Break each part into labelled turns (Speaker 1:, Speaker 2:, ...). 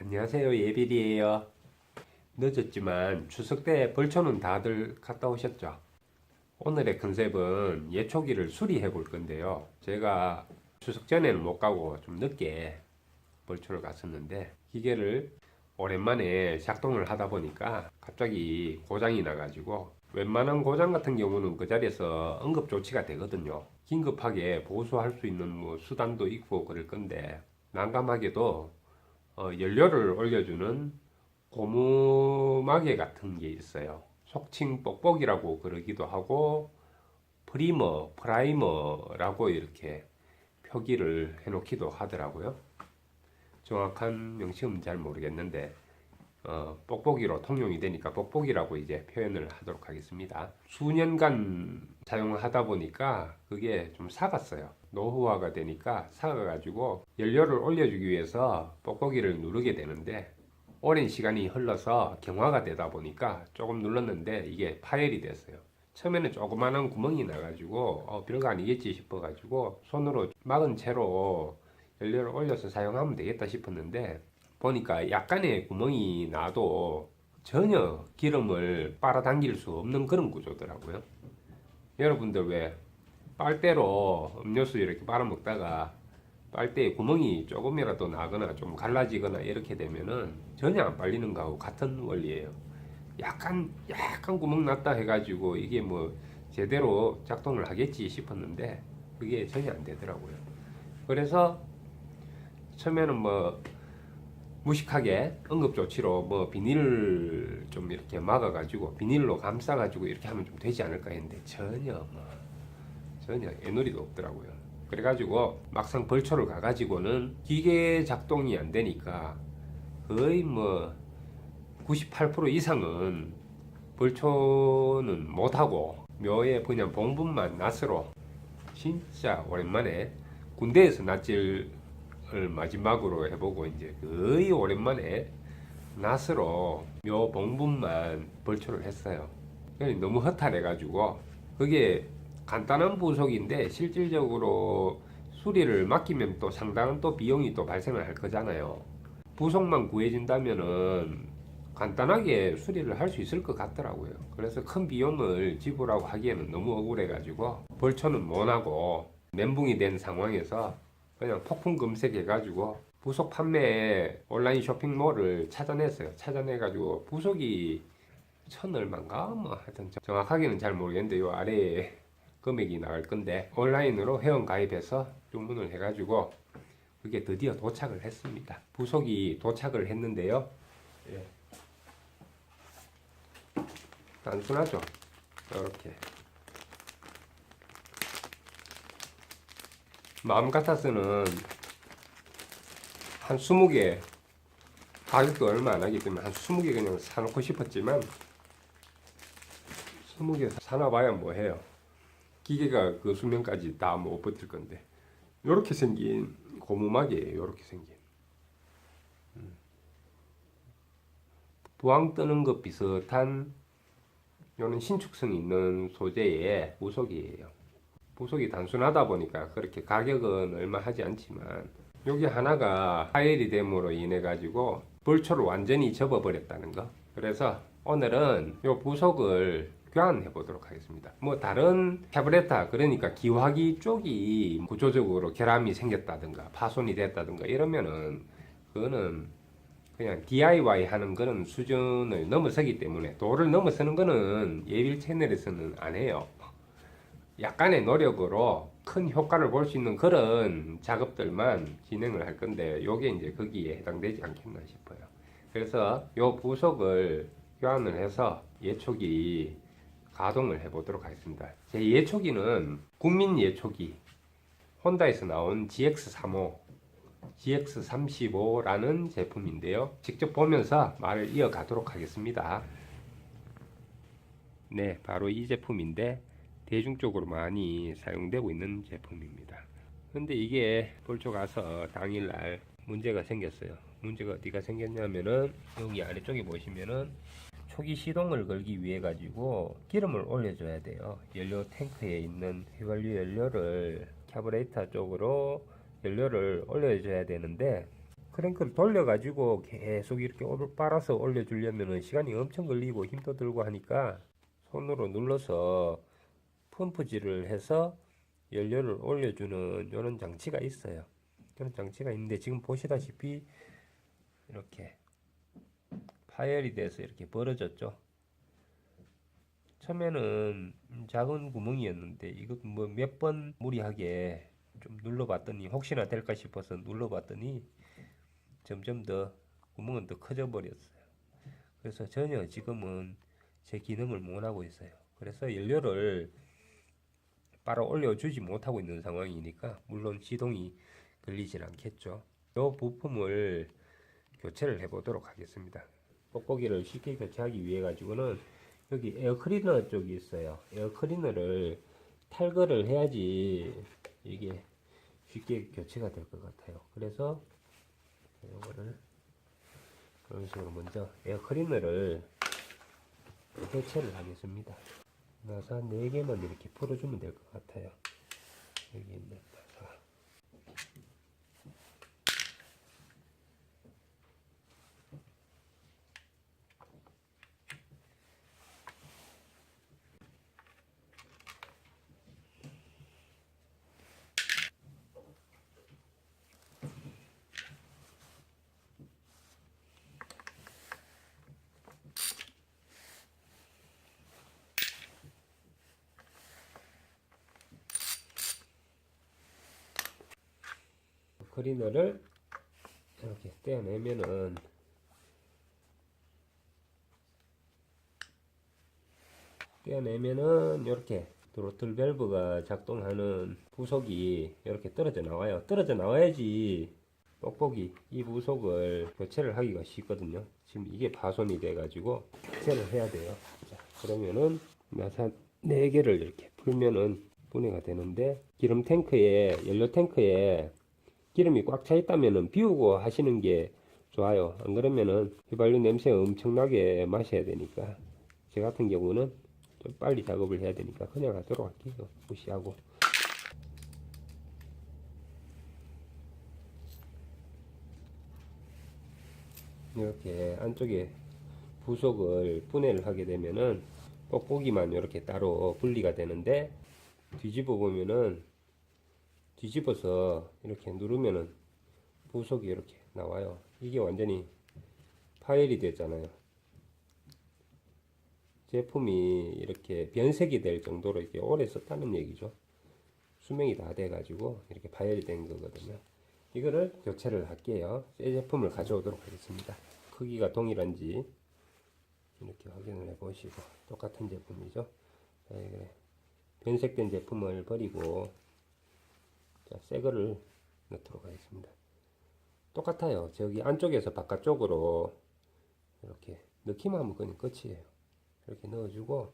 Speaker 1: 안녕하세요, 예빌이에요. 늦었지만 추석 때 벌초는 다들 갔다 오셨죠? 오늘의 컨셉은 예초기를 수리해 볼 건데요. 제가 추석 전에는 못 가고 좀 늦게 벌초를 갔었는데 기계를 오랜만에 작동을 하다 보니까 갑자기 고장이 나가지고 웬만한 고장 같은 경우는 그 자리에서 응급 조치가 되거든요. 긴급하게 보수할 수 있는 수단도 있고 그럴 건데 난감하게도 연료를 올려주는 고무마개 같은 게 있어요. 속칭 뽁뽁이라고 그러기도 하고 프라이머라고 이렇게 표기를 해놓기도 하더라고요. 정확한 명칭은 잘 모르겠는데 뽁뽁이로 통용이 되니까 뽁뽁이라고 이제 표현을 하도록 하겠습니다. 수년간 사용하다 보니까 그게 좀 삭았어요. 노후화가 되니까 삭아가지고 연료를 올려주기 위해서 뽁뽁이를 누르게 되는데 오랜 시간이 흘러서 경화가 되다 보니까 조금 눌렀는데 이게 파열이 됐어요. 처음에는 조그마한 구멍이 나가지고 별거 아니겠지 싶어가지고 손으로 막은 채로 연료를 올려서 사용하면 되겠다 싶었는데 보니까 약간의 구멍이 나도 전혀 기름을 빨아당길 수 없는 그런 구조더라고요. 여러분들 왜 빨대로 음료수 이렇게 빨아먹다가 빨대에 구멍이 조금이라도 나거나 좀 갈라지거나 이렇게 되면은 전혀 안 빨리는 거하고 같은 원리예요. 약간 구멍 났다 해가지고 이게 제대로 작동을 하겠지 싶었는데 그게 전혀 안 되더라고요. 그래서 처음에는 무식하게 응급조치로 비닐을 좀 이렇게 막아가지고 비닐로 감싸가지고 이렇게 하면 좀 되지 않을까 했는데 전혀 애누리도 없더라고요. 그래가지고 막상 벌초를 가가지고는 기계 작동이 안 되니까 거의 98% 이상은 벌초는 못하고 묘에 그냥 봉분만 낫으로 진짜 오랜만에 군대에서 낫질을 마지막으로 해보고 이제 거의 오랜만에 낫으로 묘 봉분만 벌초를 했어요. 너무 허탈해가지고 그게 간단한 부속인데 실질적으로 수리를 맡기면 또 상당한 또 비용이 또 발생을 할 거잖아요. 부속만 구해진다면은 간단하게 수리를 할 수 있을 것 같더라고요. 그래서 큰 비용을 지불하고 하기에는 너무 억울해가지고 벌초는 못하고 멘붕이 된 상황에서 그냥 폭풍 검색해가지고 부속 판매 온라인 쇼핑몰을 찾아냈어요. 찾아내가지고 부속이 1,000얼마인가 하여튼 정확하게는 잘 모르겠는데 요 아래에 금액이 나갈 건데 온라인으로 회원 가입해서 주문을 해가지고 그게 드디어 도착을 했습니다. 부속이 도착을 했는데요. 예. 단순하죠. 이렇게 마음 같아서는 한 20개 가격도 얼마 안 하기 때문에 한 20개 그냥 사놓고 싶었지만 20개 사놔봐야 뭐해요. 기계가 그 수명까지 다 못 버틸 건데 요렇게 생긴 고무막이에요. 요렇게 생긴 부항 뜨는 것 비슷한 요는 신축성 있는 소재의 부속이에요. 부속이 단순하다 보니까 그렇게 가격은 얼마 하지 않지만 여기 하나가 파열이 됨으로 인해 가지고 벌초를 완전히 접어버렸다는 거. 그래서 오늘은 요 부속을 교환해 보도록 하겠습니다. 다른 캐브레타 그러니까 기화기 쪽이 구조적으로 결함이 생겼다든가 파손이 됐다든가 이러면은 그거는 그냥 DIY 하는 그런 수준을 넘어서기 때문에 도를 넘어서는 거는 예빌 채널에서는 안 해요. 약간의 노력으로 큰 효과를 볼 수 있는 그런 작업들만 진행을 할 건데 요게 이제 거기에 해당되지 않겠나 싶어요. 그래서 요 부속을 교환을 해서 예초기 가동을 해 보도록 하겠습니다. 제 예초기는 국민 예초기 혼다에서 나온 GX35 GX35라는 제품인데요. 직접 보면서 말을 이어가도록 하겠습니다. 네, 바로 이 제품인데 대중적으로 많이 사용되고 있는 제품입니다. 근데 이게 벌초 가서 당일날 문제가 생겼어요. 문제가 어디가 생겼냐면은 여기 아래쪽에 보시면은 초기 시동을 걸기 위해 가지고 기름을 올려줘야 돼요. 연료 탱크에 있는 휘발유 연료를 캐브레이터 쪽으로 연료를 올려줘야 되는데 크랭크를 돌려가지고 계속 이렇게 빨아서 올려주려면 시간이 엄청 걸리고 힘도 들고 하니까 손으로 눌러서 펌프질을 해서 연료를 올려주는 이런 장치가 있어요. 그런 장치가 있는데 지금 보시다시피 이렇게 파열이 돼서 이렇게 벌어졌죠. 처음에는 작은 구멍이었는데 이거 뭐 몇 번 무리하게 좀 눌러봤더니 혹시나 될까 싶어서 눌러봤더니 점점 더 구멍은 더 커져 버렸어요. 그래서 전혀 지금은 제 기능을 못 하고 있어요. 그래서 연료를 빨아 올려주지 못하고 있는 상황이니까 물론 시동이 걸리진 않겠죠. 이 부품을 교체를 해 보도록 하겠습니다. 뽁뽁이를 쉽게 교체하기 위해 가지고는 여기 에어 클리너 쪽이 있어요. 에어 클리너를 탈거를 해야지 이게 쉽게 교체가 될 것 같아요. 그래서 이거를 그런 식으로 먼저 에어 클리너를 교체를 하겠습니다. 나사 4개만 이렇게 풀어주면 될 것 같아요. 여기 있는 나사. 클리너를 이렇게 떼어내면은 이렇게 드로틀 밸브가 작동하는 부속이 이렇게 떨어져 나와요. 떨어져 나와야지 뽁뽁이 이 부속을 교체를 하기가 쉽거든요. 지금 이게 파손이 돼 가지고 교체를 해야 돼요. 자, 그러면은 나사 4개를 이렇게 풀면은 분해가 되는데 기름 탱크에 연료 탱크에 기름이 꽉 차 있다면은 비우고 하시는 게 좋아요. 안 그러면은 휘발유 냄새 엄청나게 마셔야 되니까 제 같은 경우는 좀 빨리 작업을 해야 되니까 그냥 하도록 할게요. 무시하고. 이렇게 안쪽에 부속을 분해를 하게 되면은 뽁뽁이만 이렇게 따로 분리가 되는데 뒤집어 보면은 뒤집어서 이렇게 누르면은 부속이 이렇게 나와요. 이게 완전히 파열이 됐잖아요. 제품이 이렇게 변색이 될 정도로 이렇게 오래 썼다는 얘기죠. 수명이 다 돼가지고 이렇게 파열이 된 거거든요. 이거를 교체를 할게요. 새 제품을 가져오도록 하겠습니다. 크기가 동일한지 이렇게 확인을 해 보시고 똑같은 제품이죠. 자, 변색된 제품을 버리고 새 거를 넣도록 하겠습니다. 똑같아요. 저기 안쪽에서 바깥쪽으로 이렇게 넣기만 하면 그냥 끝이에요. 이렇게 넣어주고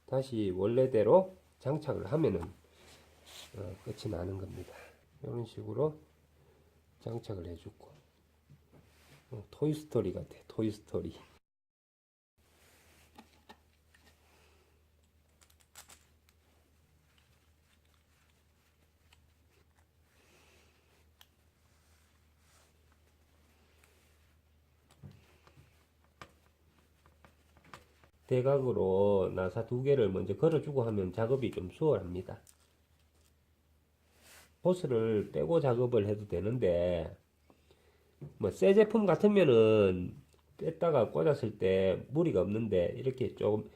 Speaker 1: 다시 원래대로 장착을 하면은 끝이 나는 겁니다. 이런 식으로 장착을 해주고 토이스토리 같아. 토이스토리. 대각으로 나사 2개를 먼저 걸어주고 하면 작업이 좀 수월합니다. 호스를 빼고 작업을 해도 되는데 뭐 새 제품 같으면은 뺐다가 꽂았을 때 무리가 없는데 이렇게 조금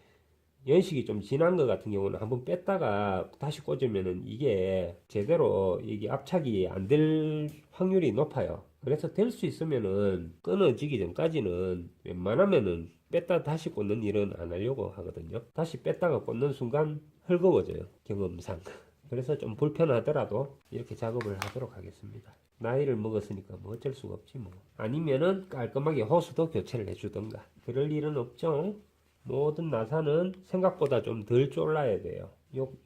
Speaker 1: 연식이 좀 지난 것 같은 경우는 한번 뺐다가 다시 꽂으면은 이게 제대로 이게 압착이 안 될 확률이 높아요. 그래서 될 수 있으면은 끊어지기 전까지는 웬만하면은 뺐다 다시 꽂는 일은 안 하려고 하거든요. 다시 뺐다가 꽂는 순간 헐거워져요. 경험상. 그래서 좀 불편하더라도 이렇게 작업을 하도록 하겠습니다. 나이를 먹었으니까 뭐 어쩔 수가 없지 뭐. 아니면은 깔끔하게 호스도 교체를 해주던가. 그럴 일은 없죠. 모든 나사는 생각보다 좀 덜 졸라야 돼요.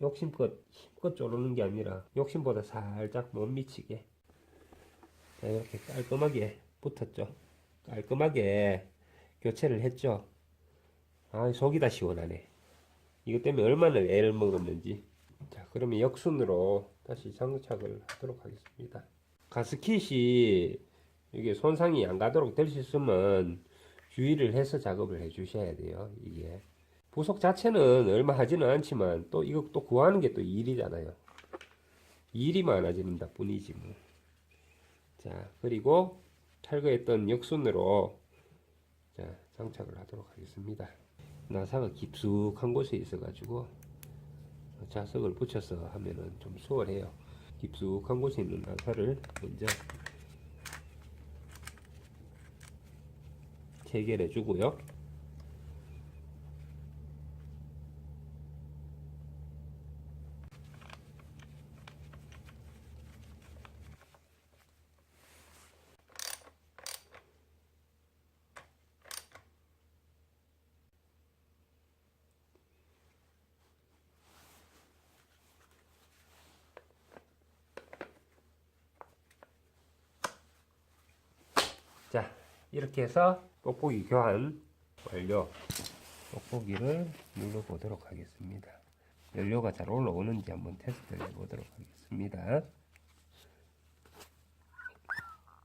Speaker 1: 욕심껏 힘껏 조르는 게 아니라 욕심보다 살짝 못 미치게. 자, 이렇게 깔끔하게 붙었죠. 깔끔하게 교체를 했죠. 아, 속이 다 시원하네. 이것 때문에 얼마나 애를 먹었는지. 자, 그러면 역순으로 다시 장착을 하도록 하겠습니다. 가스킷이 이게 손상이 안 가도록 될 수 있으면 주의를 해서 작업을 해 주셔야 돼요. 이게 부속 자체는 얼마 하지는 않지만 또 이거 또 구하는 게 또 일이잖아요. 일이 많아지는다 뿐이지 뭐. 자, 그리고 탈거했던 역순으로 자, 장착을 하도록 하겠습니다. 나사가 깊숙한 곳에 있어 가지고 자석을 붙여서 하면은 좀 수월해요. 깊숙한 곳에 있는 나사를 먼저 체결해 주고요. 자, 이렇게 해서 뽁뽁이 교환 완료. 뽁뽁이를 눌러보도록 하겠습니다. 연료가 잘 올라오는지 한번 테스트를 해보도록 하겠습니다.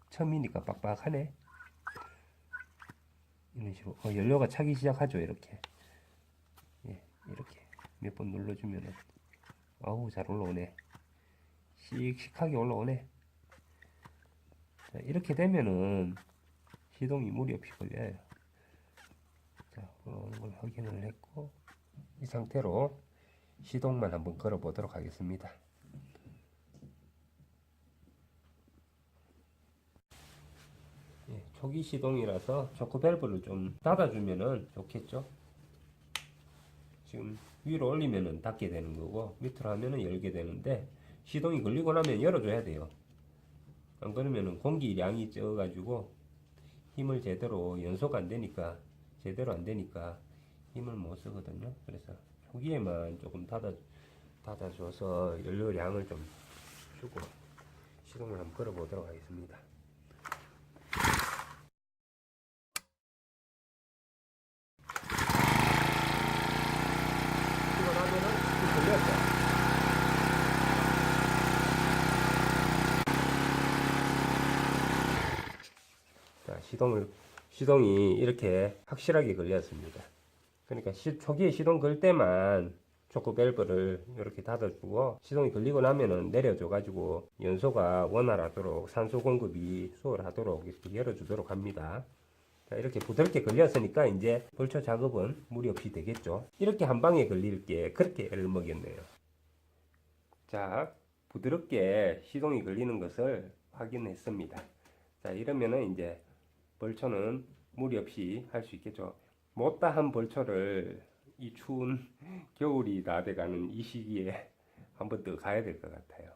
Speaker 1: 처음이니까 빡빡하네. 이런 식으로 연료가 차기 시작하죠. 이렇게 예, 이렇게 몇 번 눌러주면은 아우 잘 올라오네. 씩씩하게 올라오네. 자, 이렇게 되면은 시동이 무리 없이 걸려요. 자, 올라오는 걸 확인을 했고 이 상태로 시동만 한번 걸어 보도록 하겠습니다. 예, 초기 시동이라서 초크 밸브를 좀 닫아주면은 좋겠죠. 지금 위로 올리면은 닫게 되는 거고 밑으로 하면은 열게 되는데 시동이 걸리고 나면 열어줘야 돼요. 안 그러면은 공기량이 적어가지고 힘을 제대로 연소가 안 되니까 제대로 안 되니까 힘을 못 쓰거든요. 그래서 초기에만 조금 닫아줘서 연료량을 좀 주고 시동을 한번 걸어 보도록 하겠습니다. 시고 나면은 걸렸죠. 자, 시동이 이렇게 확실하게 걸렸습니다. 그러니까 초기에 시동 걸 때만 초크 밸브를 이렇게 닫아주고 시동이 걸리고 나면은 내려줘 가지고 연소가 원활하도록 산소 공급이 수월하도록 이렇게 열어주도록 합니다. 자, 이렇게 부드럽게 걸렸으니까 이제 벌초 작업은 무리 없이 되겠죠. 이렇게 한 방에 걸릴 게 그렇게 애를 먹였네요. 자, 부드럽게 시동이 걸리는 것을 확인했습니다. 자, 이러면은 이제 벌초는 무리 없이 할 수 있겠죠. 못다한 벌초를 이 추운 겨울이 다 돼가는 이 시기에 한번 더 가야 될 것 같아요.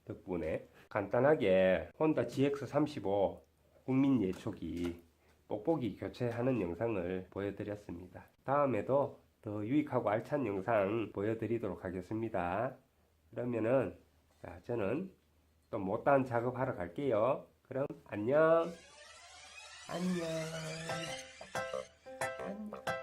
Speaker 1: 덕분에 간단하게 혼다 GX35 국민 예초기 뽁뽁이 교체하는 영상을 보여드렸습니다. 다음에도 더 유익하고 알찬 영상 보여드리도록 하겠습니다. 그러면은 자, 저는 또 못다한 작업하러 갈게요. 그럼 안녕. 안녕. 안녕.